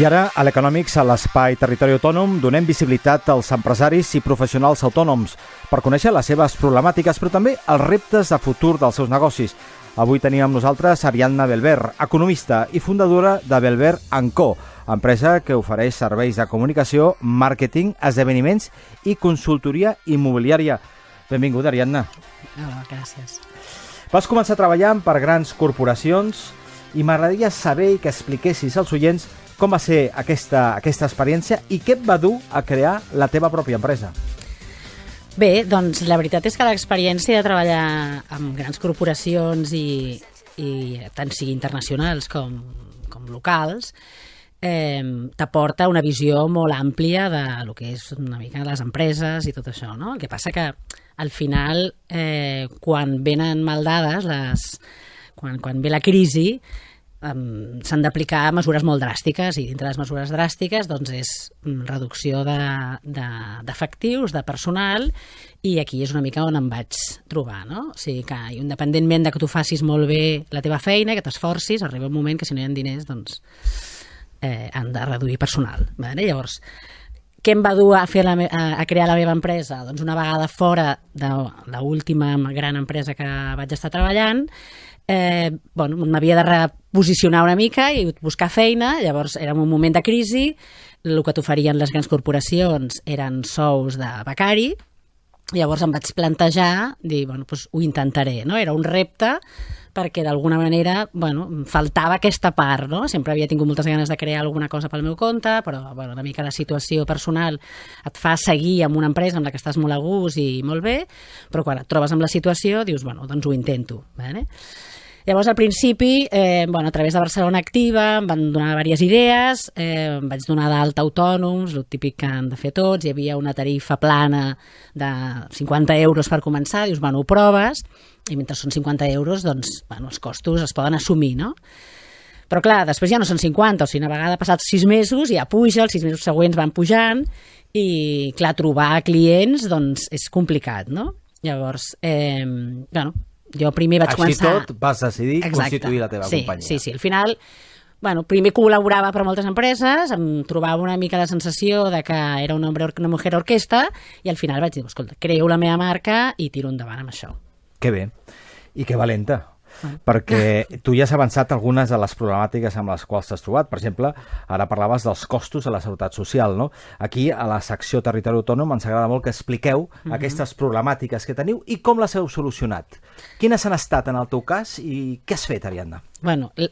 I ara, a l'Econòmics, a l'Espai Territori Autònom, donem visibilitat als empresaris i professionals autònoms per conèixer les seves problemàtiques, però també els reptes de futur dels seus negocis. Avui tenim amb nosaltres Ariadna Belver, economista i fundadora de Belver & Co, empresa que ofereix serveis de comunicació, màrqueting, esdeveniments i consultoria immobiliària. Benvinguda, Ariadna. Hola, gràcies. Vas començar treballant per grans corporacions i m'agradaria saber que expliquessis als oients com va ser aquesta experiència i què et va dur a crear la teva pròpia empresa. Bé, doncs la veritat és que l'experiència de treballar amb grans corporacions i tant sigui internacionals com locals t'aporta una visió molt àmplia de lo que és una mica les empreses i tot això, no? El que passa que al final, quan venen mal dades, quan ve la crisi, s'han d'aplicar mesures molt dràstiques i dintre de les mesures dràstiques doncs és reducció d'efectius, de personal, i aquí és una mica on em vaig trobar, no? O sigui que independentment de que tu facis molt bé la teva feina, que t'esforcis, arriba un moment que si no hi ha diners doncs han de reduir personal, vale? Llavors, què em va dur a crear la meva empresa? Doncs una vegada fora de l'última gran empresa que vaig estar treballant, m'havia de reposicionar una mica i buscar feina. Llavors era un moment de crisi, el que t'oferien les grans corporacions eren sous de becari. Llavors em vaig plantejar dir, ho intentaré, no? Era un repte perquè d'alguna manera faltava aquesta part, no? Sempre havia tingut moltes ganes de crear alguna cosa pel meu compte, però una mica la situació personal et fa seguir amb una empresa amb la que estàs molt a gust i molt bé, però quan et trobes amb la situació dius, doncs ho intento, vale? Llavors, al principi, a través de Barcelona Activa, em van donar diverses idees, em vaig donar d'alta autònoms, el típic que han de fer tots, hi havia una tarifa plana de 50 euros per començar, dius, ho proves, i mentre són 50 euros, doncs, els costos es poden assumir, no? Però clar, després ja no són 50, o sigui, una vegada passats 6 mesos ja puja, els 6 mesos següents van pujant, i clar, trobar clients, doncs, és complicat, no? Llavors, jo primer vaig començar... Així tot vas decidir constituir la teva companyia. Sí, al final, primer col·laborava per moltes empreses, em trobava una mica la sensació de que era una mujer orquestra, i al final vaig dir, escolta, creo la meva marca i tiro endavant amb això. Que bé, i que valenta, perquè tu ja has avançat algunes de les problemàtiques amb les quals t'has trobat. Per exemple, ara parlaves dels costos de la seguretat social, no? Aquí, a la secció Territori Autònom, ens agrada molt que expliqueu aquestes problemàtiques que teniu i com les heu solucionat. Quines han estat en el teu cas i què has fet, Ariadna?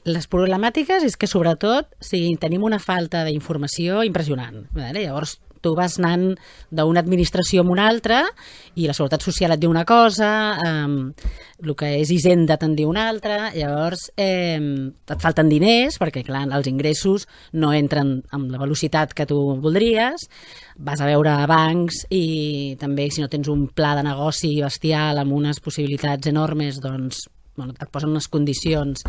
Les problemàtiques és que, sobretot, tenim una falta d'informació impressionant. Llavors, tu vas anant d'una administració a una altra i la Seguretat Social et diu una cosa, el que és Hisenda te'n diu una altra, llavors et falten diners perquè, clar, els ingressos no entren amb la velocitat que tu voldries, vas a veure bancs i també si no tens un pla de negoci bestial amb unes possibilitats enormes, doncs et posen unes condicions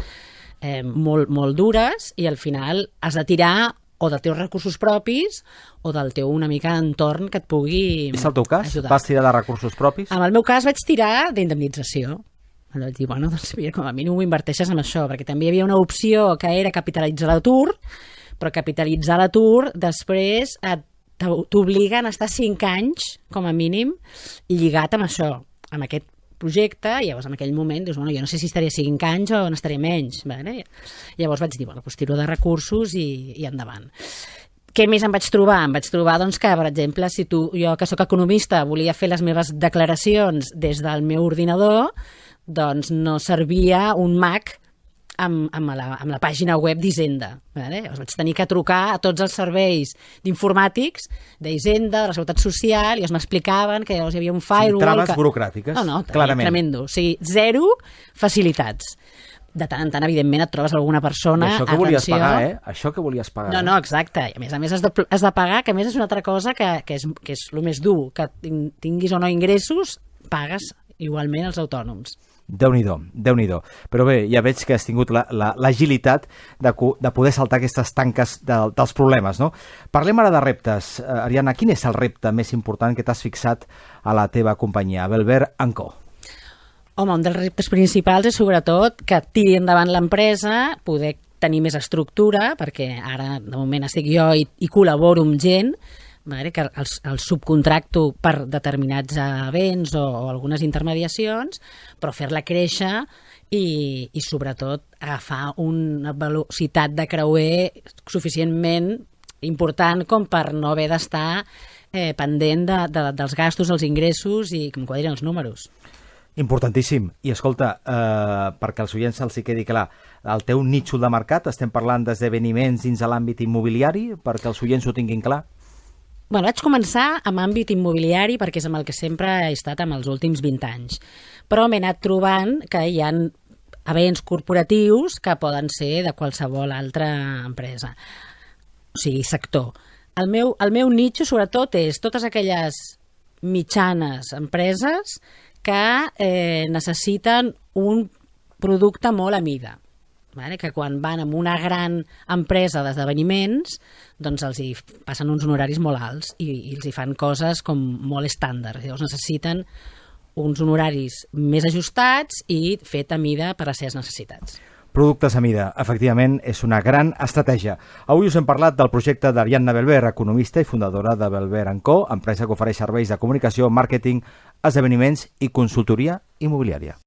molt dures i al final has de tirar o dels teus recursos propis o del teu una mica entorn que et pugui ajudar. És el teu cas? Vas tirar de recursos propis? En el meu cas vaig tirar d'indemnització. Vaig dir, doncs mira, com a mínim ho inverteixes en això, perquè també hi havia una opció que era capitalitzar l'atur, però capitalitzar l'atur després t'obliguen a estar 5 anys, com a mínim, lligat amb això, amb aquest projecte, i llavors en aquell moment dius, jo no sé si estaria 5 anys o n'estaré menys. Llavors vaig dir, tiro de recursos i endavant. Què més em vaig trobar? Em vaig trobar que, per exemple, si jo que sóc economista volia fer les meves declaracions des del meu ordinador, doncs no servia un Mac amb la pàgina web d'Hisenda. Llavors vaig tenir que trucar a tots els serveis d'informàtics d'Hisenda, de la Seguretat Social, i ells m'explicaven que llavors hi havia un firewall... Traves burocràtiques, clarament. Tremendo. O sigui, 0 facilitats. De tant en tant, evidentment, et trobes alguna persona... I això que volies pagar, Això que volies pagar. No, exacte. I a més has de pagar, que a més és una altra cosa que és el més dur, que tinguis o no ingressos, pagues igualment els autònoms. Déu-n'hi-do. Però bé, ja veig que has tingut l'agilitat de poder saltar aquestes tanques dels problemes, no? Parlem ara de reptes. Ariadna, quin és el repte més important que t'has fixat a la teva companyia, Belver & Co? Home, un dels reptes principals és sobretot que tiri endavant l'empresa, poder tenir més estructura, perquè ara de moment estic jo i col·laboro amb gent, vale, que el subcontracto per determinats events o algunes intermediacions, però fer-la créixer i sobretot agafar una velocitat de creuer suficientment important com per no haver d'estar pendent dels gastos, els ingressos i com quadrin els números. Importantíssim. I escolta, perquè als oients se'ls hi quedi clar, el teu nítxol de mercat, estem parlant d'esdeveniments dins de l'àmbit immobiliari, perquè els oients ho tinguin clar? Bueno, vaig començar amb àmbit immobiliari perquè és amb el que sempre he estat amb els últims 20 anys. Però m'he anat trobant que hi ha events corporatius que poden ser de qualsevol altra empresa, o sigui, sector. El meu nitxo, sobretot, és totes aquelles mitjanes empreses que necessiten un producte molt a mida. Vale? Que quan van amb una gran empresa d'esdeveniments doncs els hi passen uns honoraris molt alts i els hi fan coses com molt estàndard. Llavors necessiten uns honoraris més ajustats i fet a mida per a les seves necessitats. Productes a mida, efectivament, és una gran estratègia. Avui us hem parlat del projecte d'Ariadna Belver, economista i fundadora de Belver & Co, empresa que ofereix serveis de comunicació, màrqueting, esdeveniments i consultoria immobiliària.